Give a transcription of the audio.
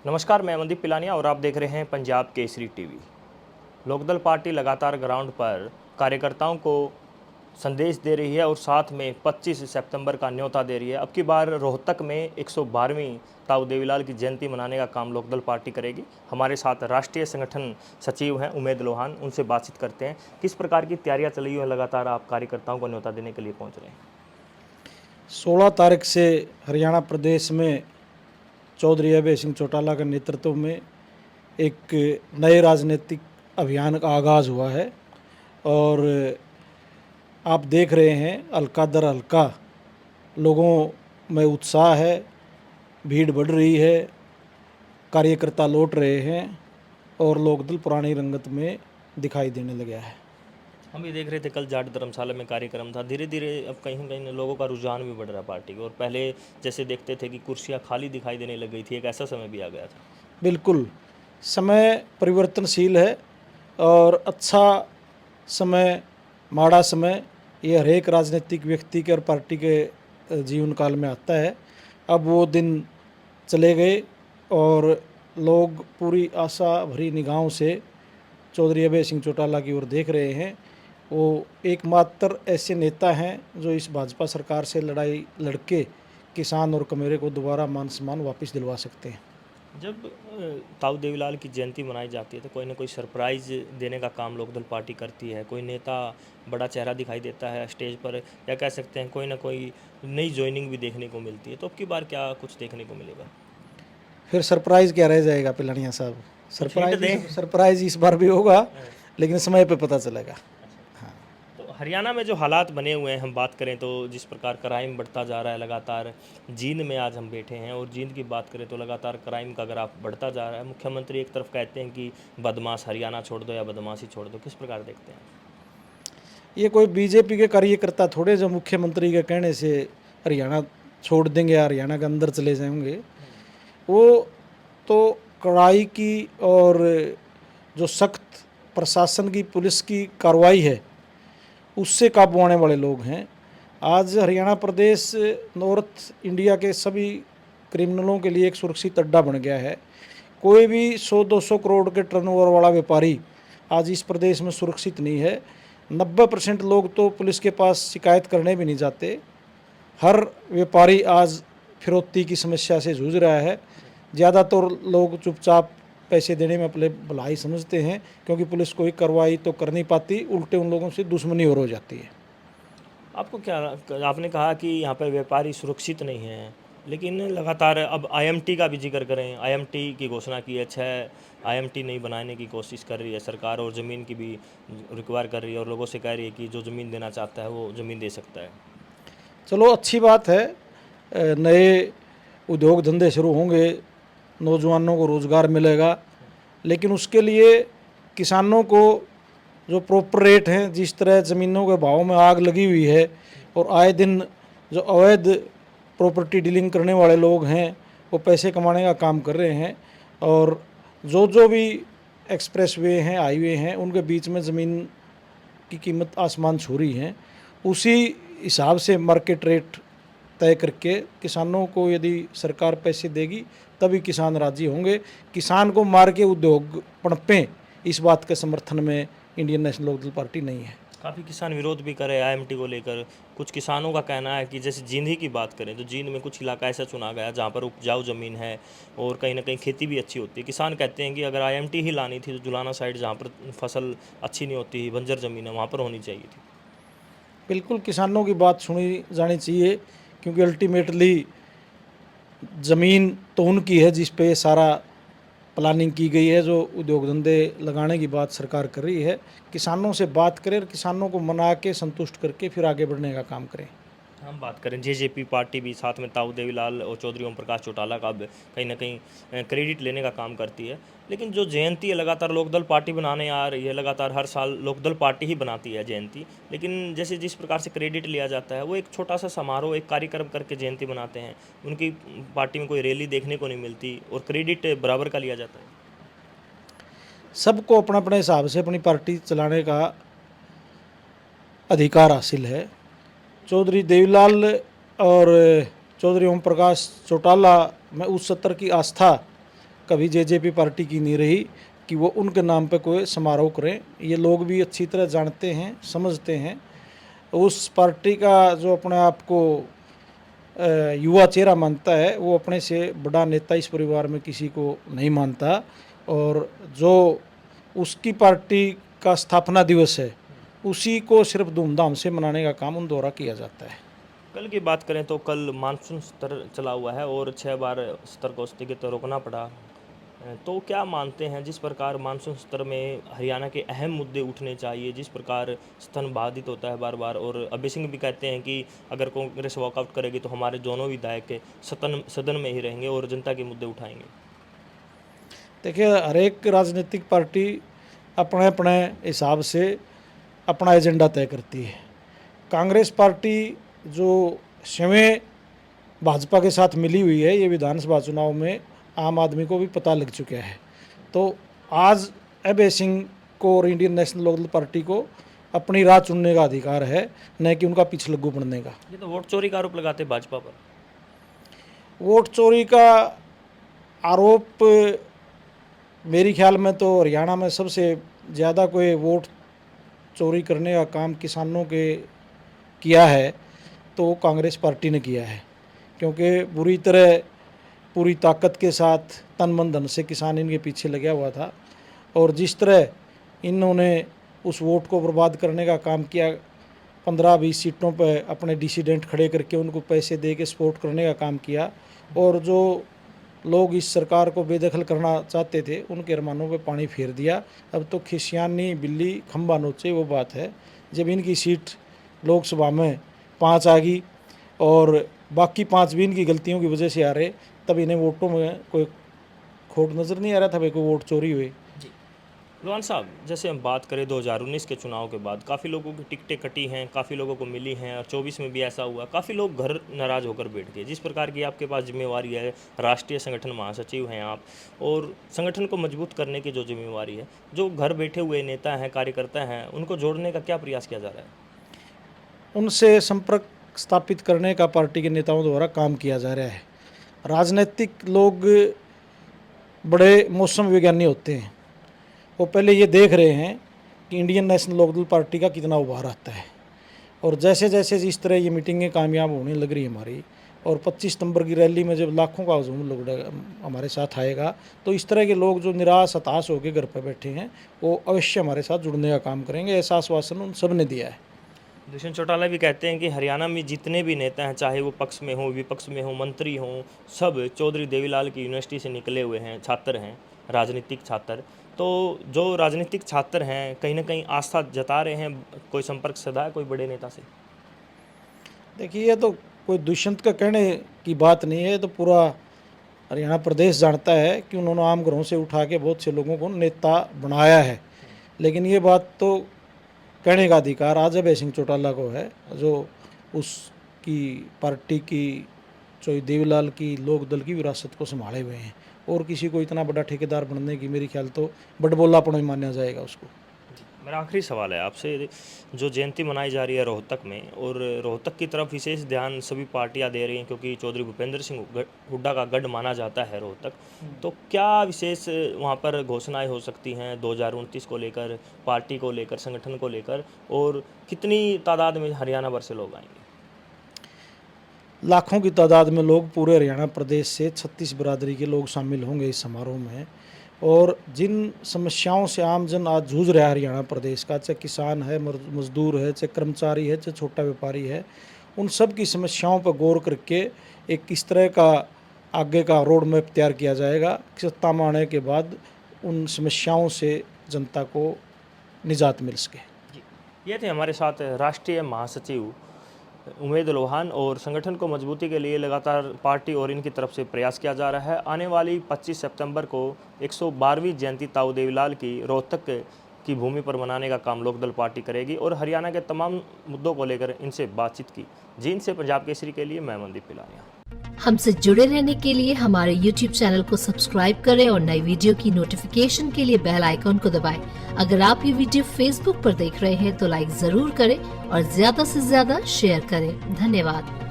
नमस्कार, मैं अमनदीप पिलानिया और आप देख रहे हैं पंजाब केसरी टीवी। लोकदल पार्टी लगातार ग्राउंड पर कार्यकर्ताओं को संदेश दे रही है और साथ में 25 सितंबर का न्योता दे रही है। अब की बार रोहतक में 112वीं ताऊ देवीलाल की जयंती मनाने का काम लोकदल पार्टी करेगी। हमारे साथ राष्ट्रीय संगठन सचिव हैं उमेद लोहान, उनसे बातचीत करते हैं। किस प्रकार की तैयारियां चल रही हैं, लगातार आप कार्यकर्ताओं को न्योता देने के लिए पहुँच रहे हैं? 16 तारीख से हरियाणा प्रदेश में चौधरी अभय सिंह चौटाला के नेतृत्व में एक नए राजनीतिक अभियान का आगाज़ हुआ है और आप देख रहे हैं हल्का दर हल्का लोगों में उत्साह है, भीड़ बढ़ रही है, कार्यकर्ता लौट रहे हैं और लोकदल पुरानी रंगत में दिखाई देने लगा है। हम ये देख रहे थे, कल जाट धर्मशाला में कार्यक्रम था। धीरे धीरे अब कहीं न कहीं लोगों का रुझान भी बढ़ रहा है पार्टी को, और पहले जैसे देखते थे कि कुर्सियां खाली दिखाई देने लग गई थी, एक ऐसा समय भी आ गया था। बिल्कुल, समय परिवर्तनशील है और अच्छा समय, माड़ा समय, ये हर एक राजनीतिक व्यक्ति के और पार्टी के जीवन काल में आता है। अब वो दिन चले गए और लोग पूरी आशा भरी निगाहों से चौधरी अभय सिंह चौटाला की ओर देख रहे हैं। वो एकमात्र ऐसे नेता हैं जो इस भाजपा सरकार से लड़ाई लड़के किसान और कमेरे को दोबारा मान सम्मान वापस दिलवा सकते हैं। जब ताऊ देवीलाल की जयंती मनाई जाती है तो कोई ना कोई सरप्राइज देने का काम लोकदल पार्टी करती है। कोई नेता बड़ा चेहरा दिखाई देता है स्टेज पर, या कह सकते हैं कोई ना कोई नई ज्वाइनिंग भी देखने को मिलती है। तो अब की बार क्या कुछ देखने को मिलेगा? फिर सरप्राइज़ क्या रह जाएगा पिलानिया साहब? सरप्राइज इस बार भी होगा, लेकिन समय पे पता चलेगा। तो हरियाणा में जो हालात बने हुए हैं, हम बात करें तो जिस प्रकार क्राइम बढ़ता जा रहा है लगातार। जींद में आज हम बैठे हैं और जींद की बात करें तो लगातार क्राइम का ग्राफ बढ़ता जा रहा है। मुख्यमंत्री एक तरफ कहते हैं कि बदमाश हरियाणा छोड़ दो या बदमाशी छोड़ दो, किस प्रकार देखते हैं? ये कोई बीजेपी के कार्यकर्ता थोड़े जो मुख्यमंत्री के कहने से हरियाणा छोड़ देंगे या हरियाणा के अंदर चले जाएंगे। वो तो कड़ाई की और जो सख्त प्रशासन की, पुलिस की कार्रवाई है, उससे काबू आने वाले लोग हैं। आज हरियाणा प्रदेश नॉर्थ इंडिया के सभी क्रिमिनलों के लिए एक सुरक्षित अड्डा बन गया है। कोई भी 100-200 करोड़ के टर्नओवर वाला व्यापारी आज इस प्रदेश में सुरक्षित नहीं है। 90% लोग तो पुलिस के पास शिकायत करने भी नहीं जाते। हर व्यापारी आज फिरौती की समस्या से जूझ रहा है। ज़्यादातर लोग चुपचाप पैसे देने में अपने भलाई समझते हैं, क्योंकि पुलिस कोई कार्रवाई तो कर नहीं पाती, उल्टे उन लोगों से दुश्मनी और हो जाती है। आपको क्या, आपने कहा कि यहाँ पर व्यापारी सुरक्षित नहीं हैं, लेकिन लगातार अब आईएमटी का भी जिक्र करें। आईएमटी की घोषणा की है, 6 आईएमटी नहीं बनाने की कोशिश कर रही है सरकार, और ज़मीन की भी रिक्वायर कर रही है और लोगों से कह रही है कि जो ज़मीन देना चाहता है वो ज़मीन दे सकता है। चलो, अच्छी बात है, नए उद्योग धंधे शुरू होंगे, नौजवानों को रोज़गार मिलेगा, लेकिन उसके लिए किसानों को जो प्रॉपर रेट हैं, जिस तरह ज़मीनों के भाव में आग लगी हुई है और आए दिन जो अवैध प्रॉपर्टी डीलिंग करने वाले लोग हैं वो पैसे कमाने का काम कर रहे हैं, और जो भी एक्सप्रेसवे हैं, हाईवे हैं, उनके बीच में ज़मीन की कीमत आसमान छू रही है। उसी हिसाब से मार्केट रेट तय करके किसानों को यदि सरकार पैसे देगी तभी किसान राजी होंगे। किसान को मार के उद्योग पनपें, इस बात के समर्थन में इंडियन नेशनल लोकदल पार्टी नहीं है। काफ़ी किसान विरोध भी करे आईएमटी को लेकर। कुछ किसानों का कहना है कि जैसे जींद ही की बात करें तो जींद में कुछ इलाका ऐसा चुना गया जहाँ पर उपजाऊ ज़मीन है और कहीं ना कहीं खेती भी अच्छी होती है। किसान कहते हैं कि अगर आईएमटी ही लानी थी तो जुलाना साइड जहाँ पर फसल अच्छी नहीं होती, बंजर ज़मीन है, वहाँ पर होनी चाहिए थी। बिल्कुल, किसानों की बात सुनी जानी चाहिए, क्योंकि अल्टीमेटली ज़मीन तो उनकी है जिस पे सारा प्लानिंग की गई है। जो उद्योग धंधे लगाने की बात सरकार कर रही है, किसानों से बात करें और किसानों को मना के संतुष्ट करके फिर आगे बढ़ने का काम करें। हम बात करें जेजेपी पार्टी भी साथ में ताऊ देवीलाल और चौधरी ओम प्रकाश चौटाला का कहीं ना कहीं क्रेडिट लेने का काम करती है। लेकिन जो जयंती है लगातार लोकदल पार्टी बनाने आ रही है, लगातार हर साल लोकदल पार्टी ही बनाती है जयंती। लेकिन जैसे जिस प्रकार से क्रेडिट लिया जाता है, वो एक छोटा सा समारोह, एक कार्यक्रम करके जयंती बनाते हैं। उनकी पार्टी में कोई रैली देखने को नहीं मिलती और क्रेडिट बराबर का लिया जाता है। सबको अपना अपने हिसाब से अपनी पार्टी चलाने का अधिकार हासिल है। चौधरी देवीलाल और चौधरी ओम प्रकाश चौटाला में उस सत्र की आस्था कभी जेजेपी पार्टी की नहीं रही कि वो उनके नाम पे कोई समारोह करें। ये लोग भी अच्छी तरह जानते हैं, समझते हैं। उस पार्टी का जो अपने आप को युवा चेहरा मानता है, वो अपने से बड़ा नेता इस परिवार में किसी को नहीं मानता। और जो उसकी पार्टी का स्थापना दिवस है, उसी को सिर्फ धूमधाम से मनाने का काम उन द्वारा किया जाता है। कल की बात करें तो कल मानसून सत्र चला हुआ है और 6 बार सत्र को स्थगित रोकना पड़ा। तो क्या मानते हैं, जिस प्रकार मानसून सत्र में हरियाणा के अहम मुद्दे उठने चाहिए, जिस प्रकार सदन बाधित होता है बार बार, और अभय सिंह भी कहते हैं कि अगर कांग्रेस वॉकआउट करेगी तो हमारे दोनों विधायक सदन में ही रहेंगे और जनता के मुद्दे उठाएंगे। देखिए, हर एक राजनीतिक पार्टी अपने अपने हिसाब से अपना एजेंडा तय करती है। कांग्रेस पार्टी जो स्वयं भाजपा के साथ मिली हुई है, ये विधानसभा चुनाव में आम आदमी को भी पता लग चुका है। तो आज अभय सिंह को और इंडियन नेशनल लोकदल पार्टी को अपनी राह चुनने का अधिकार है, न कि उनका पिछलग्गू बनने का। ये तो वोट चोरी का आरोप लगाते भाजपा पर। वोट चोरी का आरोप मेरे ख्याल में तो हरियाणा में सबसे ज़्यादा कोई वोट चोरी करने का काम किसानों के किया है तो वो कांग्रेस पार्टी ने किया है, क्योंकि बुरी तरह पूरी ताकत के साथ तन मन धन से किसान इनके पीछे लगा हुआ था। और जिस तरह इन्होंने उस वोट को बर्बाद करने का काम किया, 15-20 सीटों पर अपने डिसिडेंट खड़े करके उनको पैसे दे के सपोर्ट करने का काम किया, और जो लोग इस सरकार को बेदखल करना चाहते थे उनके अरमानों पे पानी फेर दिया। अब तो खिसियानी बिल्ली खंबा नोचे वो बात है। जब इनकी सीट लोकसभा में 5 आ गई और बाकी 5 भी इनकी गलतियों की वजह से आ रहे, तब इन्हें वोटों में कोई खोट नज़र नहीं आ रहा था भाई कोई वोट चोरी हुई। जी लोहान साहब, जैसे हम बात करें 2019 के चुनाव के बाद काफ़ी लोगों की टिकटें कटी हैं, काफ़ी लोगों को मिली हैं, और 24 में भी ऐसा हुआ, काफ़ी लोग घर नाराज़ होकर बैठ गए। जिस प्रकार की आपके पास जिम्मेवारी है, राष्ट्रीय संगठन महासचिव हैं आप, और संगठन को मजबूत करने की जो जिम्मेवारी है, जो घर बैठे हुए नेता हैं, कार्यकर्ता हैं, उनको जोड़ने का क्या प्रयास किया जा रहा है? उनसे संपर्क स्थापित करने का पार्टी के नेताओं द्वारा काम किया जा रहा है। राजनीतिक लोग बड़े मौसम विज्ञानी होते हैं, वो पहले ये देख रहे हैं कि इंडियन नेशनल लोकदल पार्टी का कितना उभार आता है। और जैसे जैसे इस तरह ये मीटिंगें कामयाब होने लग रही है हमारी, और 25 सितंबर की रैली में जब लाखों का हजूम लोग हमारे साथ आएगा, तो इस तरह के लोग जो निराश हताश होकर घर पर बैठे हैं वो अवश्य हमारे साथ जुड़ने का काम करेंगे। ऐसा आश्वासन उन सब ने दिया है। दुष्यंत चौटाला भी कहते हैं कि हरियाणा में जितने भी नेता हैं, चाहे वो पक्ष में हों, विपक्ष में हों, मंत्री हों, सब चौधरी देवीलाल की यूनिवर्सिटी से निकले हुए हैं, छात्र हैं, राजनीतिक छात्र। तो जो राजनीतिक छात्र हैं कहीं ना कहीं आस्था जता रहे हैं, कोई संपर्क सदा है कोई बड़े नेता से? देखिए, ये तो कोई दुष्यंत का कहने की बात नहीं है, ये तो पूरा हरियाणा प्रदेश जानता है कि उन्होंने आम घरों से उठा के बहुत से लोगों को नेता बनाया है। लेकिन ये बात तो कहने का अधिकार आज अभय सिंह चौटाला को है, जो उसकी पार्टी की चौधरी देवीलाल की लोकदल की विरासत को संभाले हुए हैं। और किसी को इतना बड़ा ठेकेदार बनने की मेरे ख्याल तो बड़बोलापन ही माना जाएगा उसको। मेरा आखिरी सवाल है आपसे, जो जयंती मनाई जा रही है रोहतक में, और रोहतक की तरफ विशेष ध्यान सभी पार्टियां दे रही हैं क्योंकि चौधरी भूपेंद्र सिंह हुड्डा का गढ़ माना जाता है रोहतक, तो क्या विशेष वहां पर घोषणाएं हो सकती हैं 2029 को लेकर, पार्टी को लेकर, संगठन को लेकर, और कितनी तादाद में हरियाणा भर से लोग आएंगे? लाखों की तादाद में लोग पूरे हरियाणा प्रदेश से 36 बिरादरी के लोग शामिल होंगे इस समारोह में। और जिन समस्याओं से आमजन आज जूझ रहा है हरियाणा प्रदेश का, चाहे किसान है, मजदूर है, चाहे कर्मचारी है, चाहे छोटा व्यापारी है, उन सब की समस्याओं पर गौर करके एक किस तरह का आगे का रोड मैप तैयार किया जाएगा, सत्ता में आने के बाद उन समस्याओं से जनता को निजात मिल सके। ये थे हमारे साथ राष्ट्रीय महासचिव उमेद लोहान, और संगठन को मजबूती के लिए लगातार पार्टी और इनकी तरफ से प्रयास किया जा रहा है। आने वाली 25 सितंबर को 112वीं जयंती ताऊ देवीलाल की रोहतक की भूमि पर मनाने का काम लोकदल पार्टी करेगी, और हरियाणा के तमाम मुद्दों को लेकर इनसे बातचीत की। जींद से पंजाब केसरी के लिए मैं मनदीप पिलानिया। हमसे जुड़े रहने के लिए हमारे YouTube चैनल को सब्सक्राइब करें और नई वीडियो की नोटिफिकेशन के लिए बेल आइकॉन को दबाएं। अगर आप ये वीडियो Facebook पर देख रहे हैं तो लाइक जरूर करें और ज्यादा से ज्यादा शेयर करें। धन्यवाद।